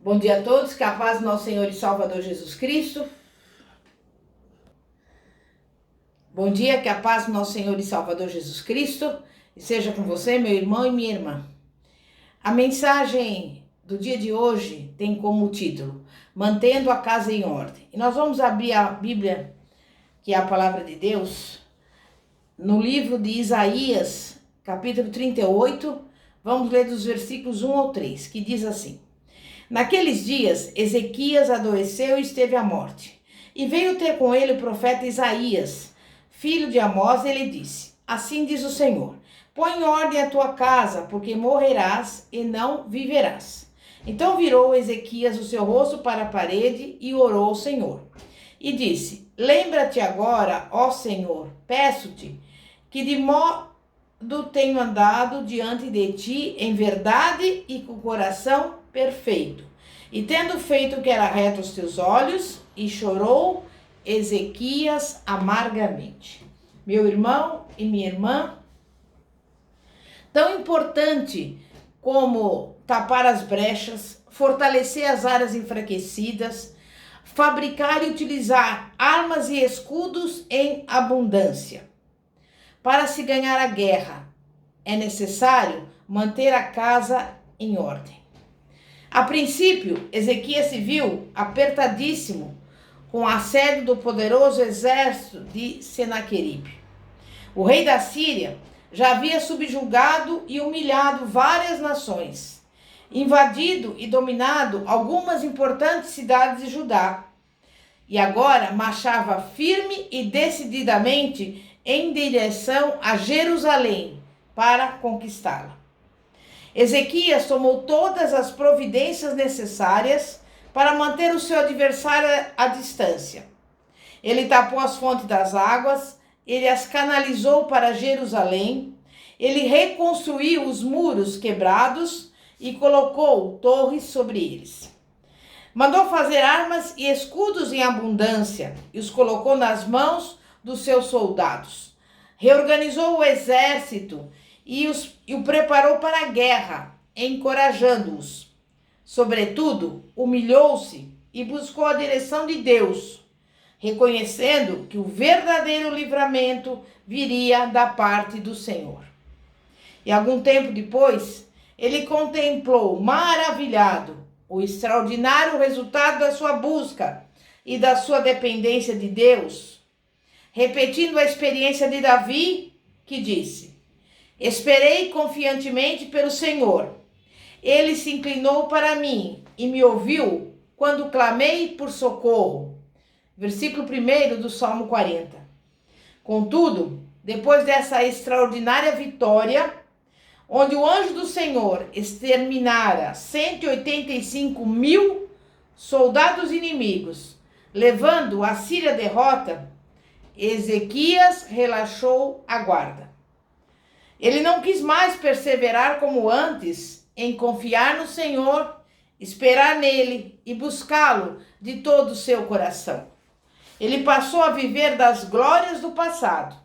Bom dia a todos, que a paz do nosso Senhor e Salvador Jesus Cristo. Bom dia, que a paz do nosso Senhor e Salvador Jesus Cristo seja com você, meu irmão e minha irmã. A mensagem do dia de hoje tem como título, Mantendo a Casa em Ordem. E nós vamos abrir a Bíblia, que é a palavra de Deus, no livro de Isaías, capítulo 38, vamos ler dos versículos 1 ao 3, que diz assim: Naqueles dias, Ezequias adoeceu e esteve à morte. E veio ter com ele o profeta Isaías, filho de Amós, e ele disse: Assim diz o Senhor, põe em ordem a tua casa, porque morrerás e não viverás. Então virou Ezequias o seu rosto para a parede e orou ao Senhor. E disse: Lembra-te agora, ó Senhor, peço-te, que de modo tenho andado diante de ti em verdade e com coração perfeito, e tendo feito o que era reto aos teus olhos, e chorou Ezequias amargamente. Meu irmão e minha irmã, tão importante como tapar as brechas, fortalecer as áreas enfraquecidas, fabricar e utilizar armas e escudos em abundância. Para se ganhar a guerra, é necessário manter a casa em ordem. A princípio, Ezequias se viu apertadíssimo com o assédio do poderoso exército de Senaqueribe. O rei da Síria já havia subjugado e humilhado várias nações, invadido e dominado algumas importantes cidades de Judá, e agora marchava firme e decididamente em direção a Jerusalém para conquistá-la. Ezequias tomou todas as providências necessárias para manter o seu adversário à distância. Ele tapou as fontes das águas, ele as canalizou para Jerusalém, ele reconstruiu os muros quebrados e colocou torres sobre eles. Mandou fazer armas e escudos em abundância e os colocou nas mãos dos seus soldados. Reorganizou o exército e o preparou para a guerra, encorajando-os. Sobretudo, humilhou-se e buscou a direção de Deus, reconhecendo que o verdadeiro livramento viria da parte do Senhor. E algum tempo depois, ele contemplou, maravilhado, o extraordinário resultado da sua busca e da sua dependência de Deus, repetindo a experiência de Davi, que disse: Esperei confiantemente pelo Senhor. Ele se inclinou para mim e me ouviu quando clamei por socorro. Versículo 1 do Salmo 40. Contudo, depois dessa extraordinária vitória, onde o anjo do Senhor exterminara 185.000 soldados inimigos, levando a Síria à derrota, Ezequias relaxou a guarda. Ele não quis mais perseverar como antes em confiar no Senhor, esperar nele e buscá-lo de todo o seu coração. Ele passou a viver das glórias do passado.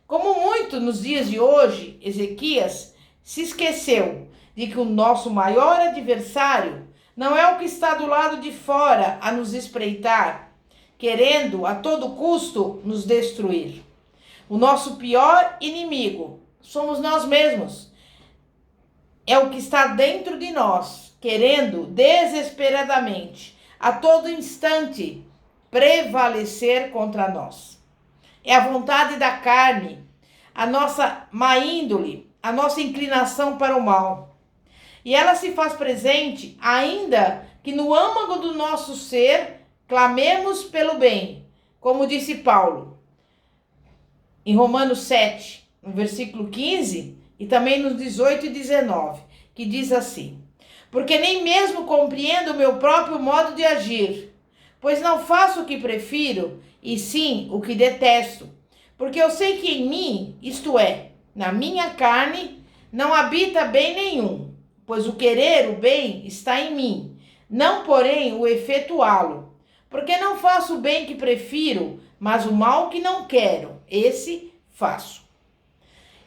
Como muito nos dias de hoje, Ezequias se esqueceu de que o nosso maior adversário não é o que está do lado de fora a nos espreitar, querendo a todo custo nos destruir. O nosso pior inimigo somos nós mesmos. É o que está dentro de nós, querendo desesperadamente, a todo instante, prevalecer contra nós. É a vontade da carne, a nossa má índole, a nossa inclinação para o mal. E ela se faz presente ainda que no âmago do nosso ser clamemos pelo bem, como disse Paulo, em Romanos 7, no versículo 15, e também nos 18 e 19, que diz assim: Porque nem mesmo compreendo o meu próprio modo de agir, pois não faço o que prefiro, e sim o que detesto. Porque eu sei que em mim, isto é, na minha carne, não habita bem nenhum, pois o querer o bem está em mim, não porém o efetuá-lo. Porque não faço o bem que prefiro, mas o mal que não quero, esse faço.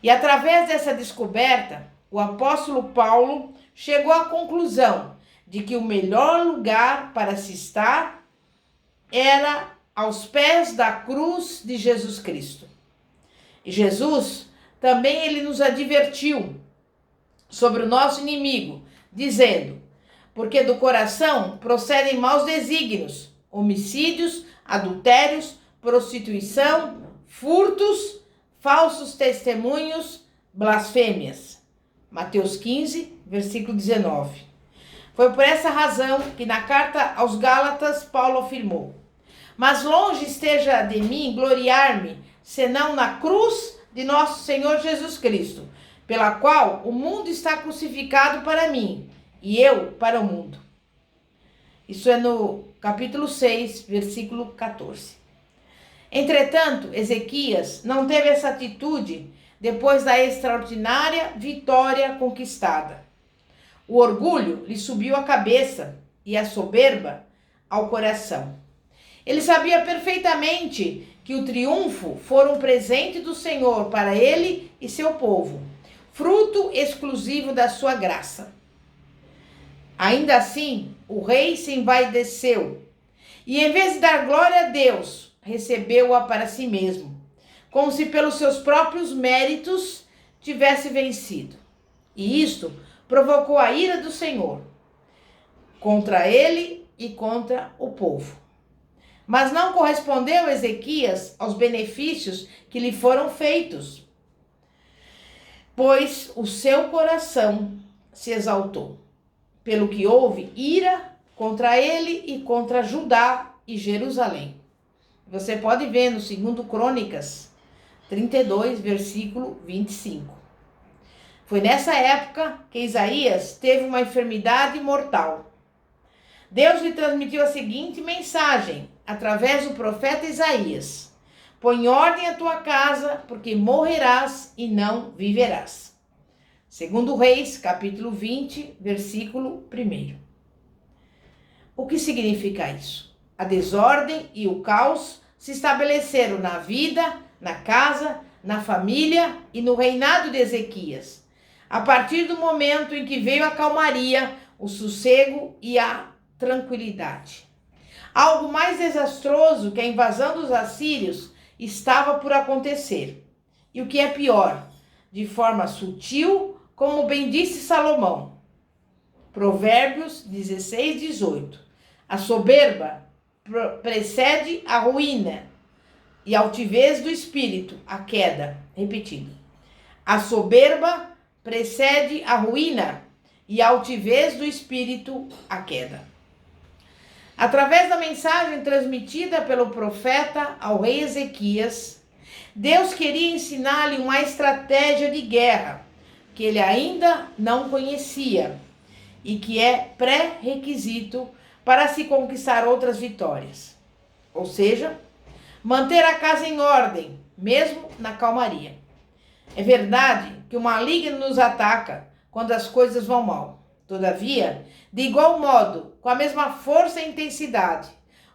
E através dessa descoberta, o apóstolo Paulo chegou à conclusão de que o melhor lugar para se estar era aos pés da cruz de Jesus Cristo. E Jesus também ele nos advertiu sobre o nosso inimigo, dizendo: porque do coração procedem maus desígnios, homicídios, adultérios, prostituição, furtos, falsos testemunhos, blasfêmias. Mateus 15, versículo 19. Foi por essa razão que na carta aos Gálatas Paulo afirmou: mas longe esteja de mim gloriar-me, senão na cruz de nosso Senhor Jesus Cristo, pela qual o mundo está crucificado para mim e eu para o mundo. Isso é no capítulo 6, versículo 14. Entretanto, Ezequias não teve essa atitude depois da extraordinária vitória conquistada. O orgulho lhe subiu à cabeça e a soberba ao coração. Ele sabia perfeitamente que o triunfo fora um presente do Senhor para ele e seu povo, fruto exclusivo da sua graça. Ainda assim, o rei se envaideceu e, em vez de dar glória a Deus, recebeu-a para si mesmo, como se pelos seus próprios méritos tivesse vencido. E isto provocou a ira do Senhor contra ele e contra o povo. Mas não correspondeu Ezequias aos benefícios que lhe foram feitos, pois o seu coração se exaltou, pelo que houve ira contra ele e contra Judá e Jerusalém. Você pode ver no 2 Crônicas 32, versículo 25. Foi nessa época que Isaías teve uma enfermidade mortal. Deus lhe transmitiu a seguinte mensagem através do profeta Isaías: põe ordem à tua casa, porque morrerás e não viverás. 2 Reis, capítulo 20, versículo 1. O que significa isso? A desordem e o caos se estabeleceram na vida, na casa, na família e no reinado de Ezequias, a partir do momento em que veio a calmaria, o sossego e a tranquilidade. Algo mais desastroso que a invasão dos assírios estava por acontecer. E o que é pior, de forma sutil, como bem disse Salomão. Provérbios 16, 18. A soberba precede a ruína e a altivez do espírito, a queda. Repetindo. A soberba precede a ruína e a altivez do espírito, a queda. Através da mensagem transmitida pelo profeta ao rei Ezequias, Deus queria ensinar-lhe uma estratégia de guerra que ele ainda não conhecia e que é pré-requisito para se conquistar outras vitórias. Ou seja, manter a casa em ordem, mesmo na calmaria. É verdade que o maligno nos ataca quando as coisas vão mal. Todavia, de igual modo, com a mesma força e intensidade,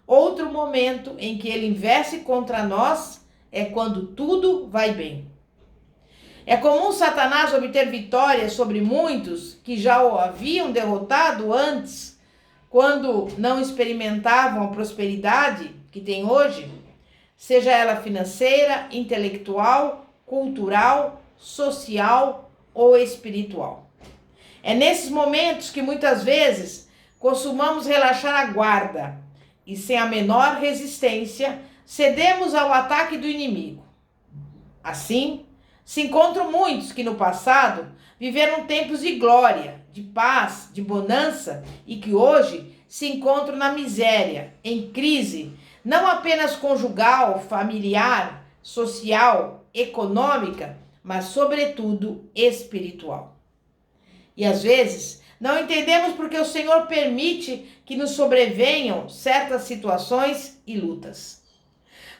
outro momento em que ele investe contra nós é quando tudo vai bem. É comum Satanás obter vitória sobre muitos que já o haviam derrotado antes, quando não experimentavam a prosperidade que tem hoje, seja ela financeira, intelectual, cultural, social ou espiritual. É nesses momentos que muitas vezes costumamos relaxar a guarda e, sem a menor resistência, cedemos ao ataque do inimigo. Assim, se encontram muitos que no passado viveram tempos de glória, de paz, de bonança e que hoje se encontram na miséria, em crise, não apenas conjugal, familiar, social, econômica, mas sobretudo espiritual. E às vezes não entendemos porque o Senhor permite que nos sobrevenham certas situações e lutas.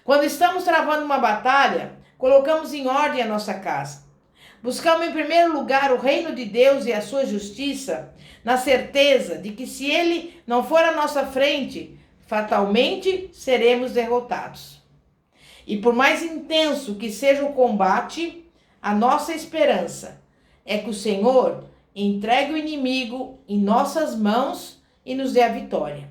Quando estamos travando uma batalha, colocamos em ordem a nossa casa. Buscamos em primeiro lugar o reino de Deus e a sua justiça, na certeza de que se Ele não for à nossa frente, fatalmente seremos derrotados. E por mais intenso que seja o combate, a nossa esperança é que o Senhor entregue o inimigo em nossas mãos e nos dê a vitória.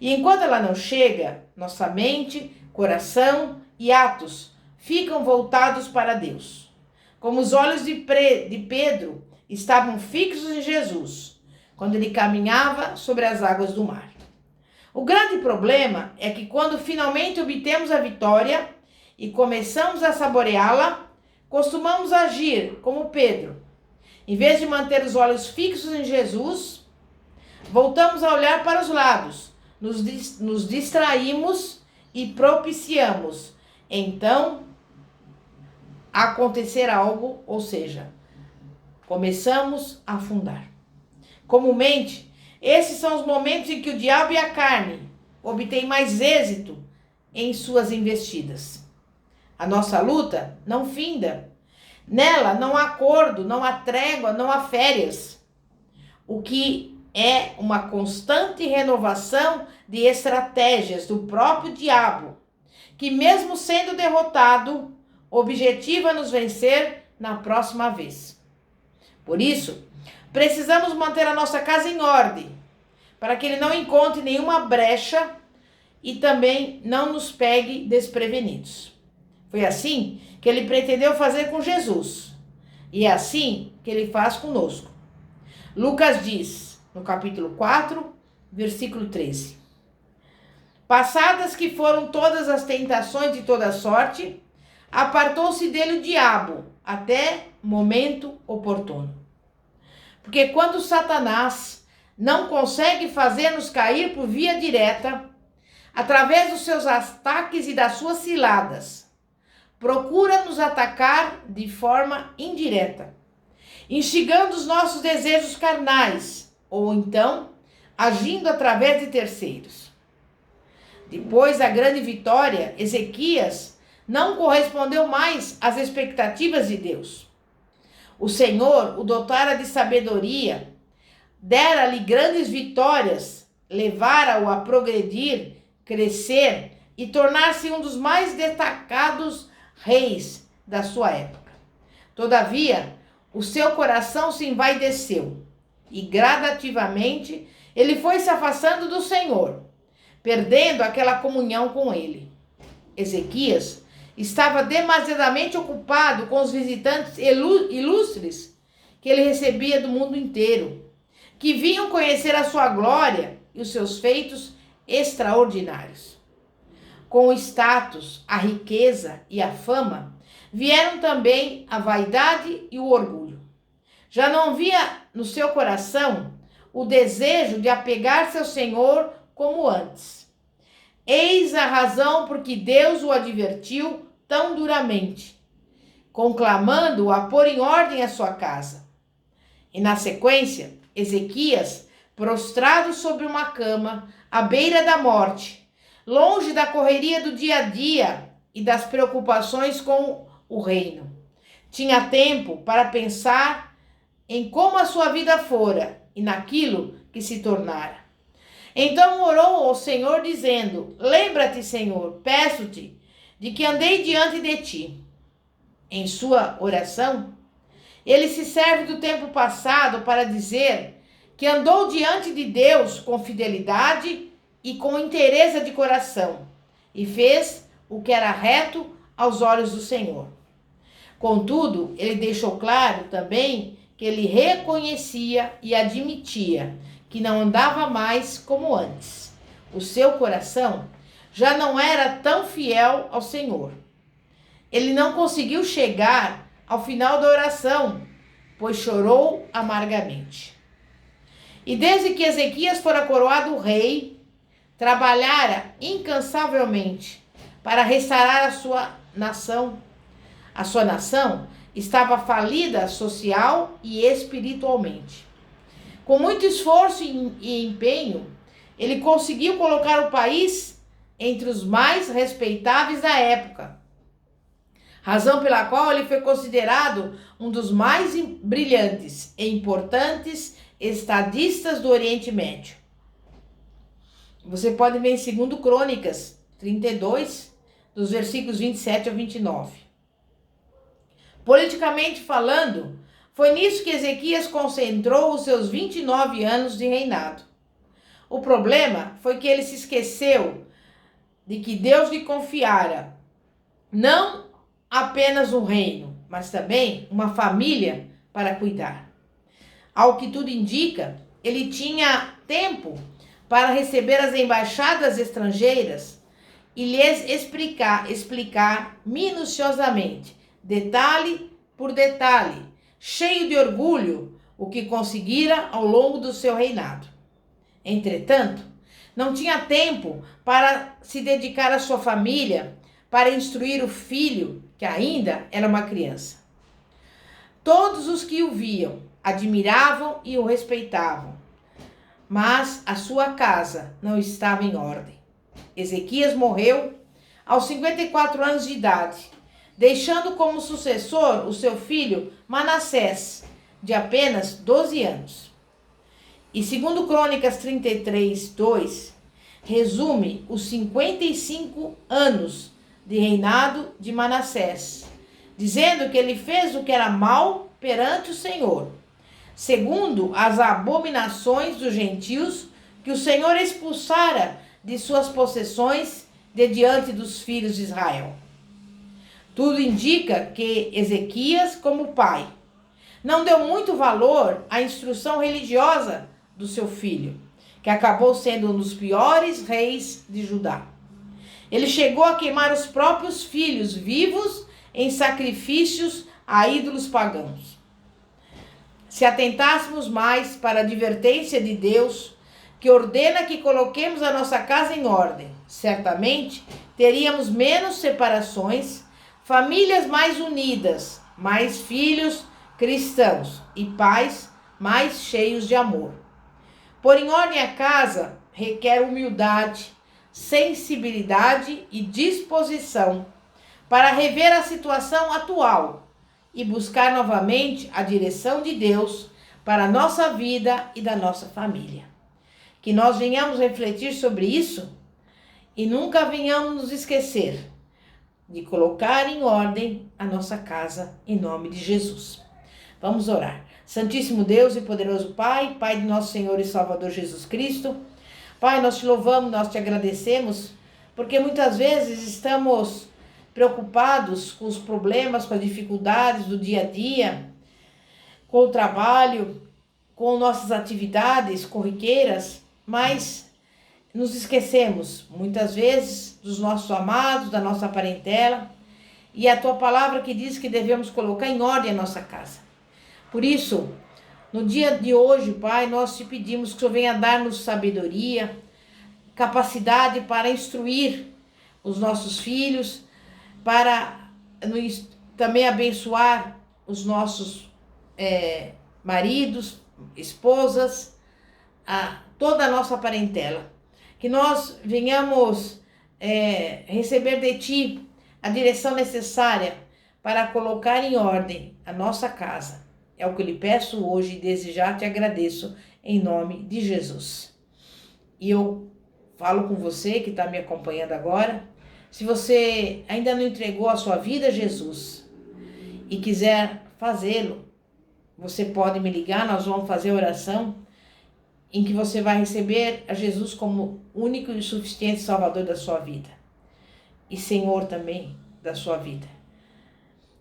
E enquanto ela não chega, nossa mente, coração e atos ficam voltados para Deus. Como os olhos de Pedro estavam fixos em Jesus, quando ele caminhava sobre as águas do mar. O grande problema é que quando finalmente obtemos a vitória e começamos a saboreá-la, costumamos agir como Pedro. Em vez de manter os olhos fixos em Jesus, voltamos a olhar para os lados, nos distraímos e propiciamos, então, acontecer algo, ou seja, começamos a afundar. Comumente, esses são os momentos em que o diabo e a carne obtêm mais êxito em suas investidas. A nossa luta não finda. Nela não há acordo, não há trégua, não há férias. O que é uma constante renovação de estratégias do próprio diabo, que mesmo sendo derrotado, objetiva nos vencer na próxima vez. Por isso, precisamos manter a nossa casa em ordem, para que ele não encontre nenhuma brecha e também não nos pegue desprevenidos. Foi assim que ele pretendeu fazer com Jesus, e é assim que ele faz conosco. Lucas diz, no capítulo 4, versículo 13: passadas que foram todas as tentações de toda sorte, apartou-se dele o diabo até momento oportuno. Porque quando Satanás não consegue fazer-nos cair por via direta, através dos seus ataques e das suas ciladas, procura nos atacar de forma indireta, instigando os nossos desejos carnais, ou então agindo através de terceiros. Depois da grande vitória, Ezequias não correspondeu mais às expectativas de Deus. O Senhor o dotara de sabedoria, dera-lhe grandes vitórias, levara-o a progredir, crescer e tornar-se um dos mais destacados reis da sua época. Todavia, o seu coração se envaideceu e gradativamente ele foi se afastando do Senhor, perdendo aquela comunhão com ele. Ezequias estava demasiadamente ocupado com os visitantes ilustres que ele recebia do mundo inteiro, que vinham conhecer a sua glória e os seus feitos extraordinários. Com o status, a riqueza e a fama, vieram também a vaidade e o orgulho. Já não havia no seu coração o desejo de apegar-se ao Senhor como antes. Eis a razão por que Deus o advertiu tão duramente, conclamando-o a pôr em ordem a sua casa. E na sequência, Ezequias, prostrado sobre uma cama, à beira da morte, longe da correria do dia a dia e das preocupações com o reino, tinha tempo para pensar em como a sua vida fora e naquilo que se tornara. Então orou ao Senhor dizendo: lembra-te, Senhor, peço-te, de que andei diante de ti. Em sua oração, ele se serve do tempo passado para dizer que andou diante de Deus com fidelidade e com inteireza de coração, e fez o que era reto aos olhos do Senhor. Contudo, ele deixou claro também que ele reconhecia e admitia que não andava mais como antes. O seu coração já não era tão fiel ao Senhor. Ele não conseguiu chegar ao final da oração, pois chorou amargamente. E desde que Ezequias fora coroado rei, trabalhara incansavelmente para restaurar a sua nação. A sua nação estava falida social e espiritualmente. Com muito esforço e empenho, ele conseguiu colocar o país entre os mais respeitáveis da época, razão pela qual ele foi considerado um dos mais brilhantes e importantes estadistas do Oriente Médio. Você pode ver em 2 Crônicas 32, dos versículos 27 ao 29. Politicamente falando, foi nisso que Ezequias concentrou os seus 29 anos de reinado. O problema foi que ele se esqueceu de que Deus lhe confiara não apenas um reino, mas também uma família para cuidar. Ao que tudo indica, ele tinha tempo para receber as embaixadas estrangeiras e lhes explicar minuciosamente, detalhe por detalhe, cheio de orgulho, o que conseguira ao longo do seu reinado. Entretanto, não tinha tempo para se dedicar à sua família, para instruir o filho, que ainda era uma criança. Todos os que o viam admiravam e o respeitavam, mas a sua casa não estava em ordem. Ezequias morreu aos 54 anos de idade, deixando como sucessor o seu filho Manassés, de apenas 12 anos. E segundo Crônicas 33, 2, resume os 55 anos de reinado de Manassés, dizendo que ele fez o que era mal perante o Senhor, segundo as abominações dos gentios que o Senhor expulsara de suas possessões de diante dos filhos de Israel. Tudo indica que Ezequias, como pai, não deu muito valor à instrução religiosa do seu filho, que acabou sendo um dos piores reis de Judá. Ele chegou a queimar os próprios filhos vivos em sacrifícios a ídolos pagãos. Se atentássemos mais para a advertência de Deus, que ordena que coloquemos a nossa casa em ordem, certamente teríamos menos separações, famílias mais unidas, mais filhos cristãos e pais mais cheios de amor. Pôr em ordem a casa requer humildade, sensibilidade e disposição para rever a situação atual e buscar novamente a direção de Deus para a nossa vida e da nossa família. Que nós venhamos refletir sobre isso e nunca venhamos nos esquecer de colocar em ordem a nossa casa em nome de Jesus. Vamos orar. Santíssimo Deus e poderoso Pai, Pai de nosso Senhor e Salvador Jesus Cristo, Pai, nós te louvamos, nós te agradecemos, porque muitas vezes estamos preocupados com os problemas, com as dificuldades do dia a dia, com o trabalho, com nossas atividades corriqueiras, mas nos esquecemos muitas vezes dos nossos amados, da nossa parentela, e a tua palavra que diz que devemos colocar em ordem a nossa casa. Por isso, no dia de hoje, Pai, nós te pedimos que o Senhor venha dar-nos sabedoria, capacidade para instruir os nossos filhos, para também abençoar os nossos maridos, esposas, toda a nossa parentela. Que nós venhamos receber de Ti a direção necessária para colocar em ordem a nossa casa. É o que eu lhe peço hoje e desde já te agradeço em nome de Jesus. E eu falo com você que está me acompanhando agora. Se você ainda não entregou a sua vida a Jesus e quiser fazê-lo, você pode me ligar, nós vamos fazer a oração em que você vai receber a Jesus como único e suficiente Salvador da sua vida e Senhor também da sua vida.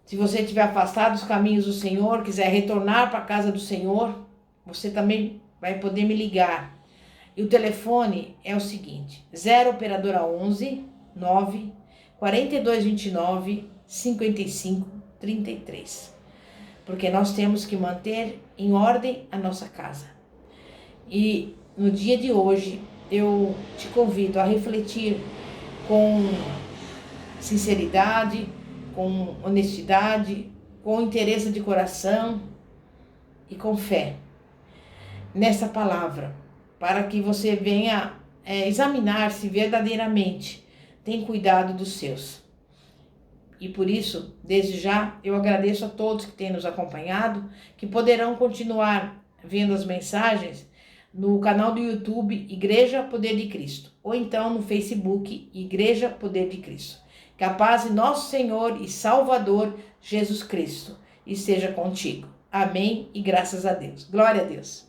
Se você estiver afastado dos caminhos do Senhor, quiser retornar para a casa do Senhor, você também vai poder me ligar. E o telefone é o seguinte: 0 operadora 11 9 4229 55 33. Porque nós temos que manter em ordem a nossa casa. E no dia de hoje eu te convido a refletir com sinceridade, com honestidade, com interesse de coração e com fé nessa palavra, para que você venha examinar-se verdadeiramente tem cuidado dos seus. E por isso, desde já, eu agradeço a todos que têm nos acompanhado, que poderão continuar vendo as mensagens no canal do YouTube Igreja Poder de Cristo, ou então no Facebook Igreja Poder de Cristo. Que a paz de nosso Senhor e Salvador Jesus Cristo esteja contigo. Amém e graças a Deus. Glória a Deus.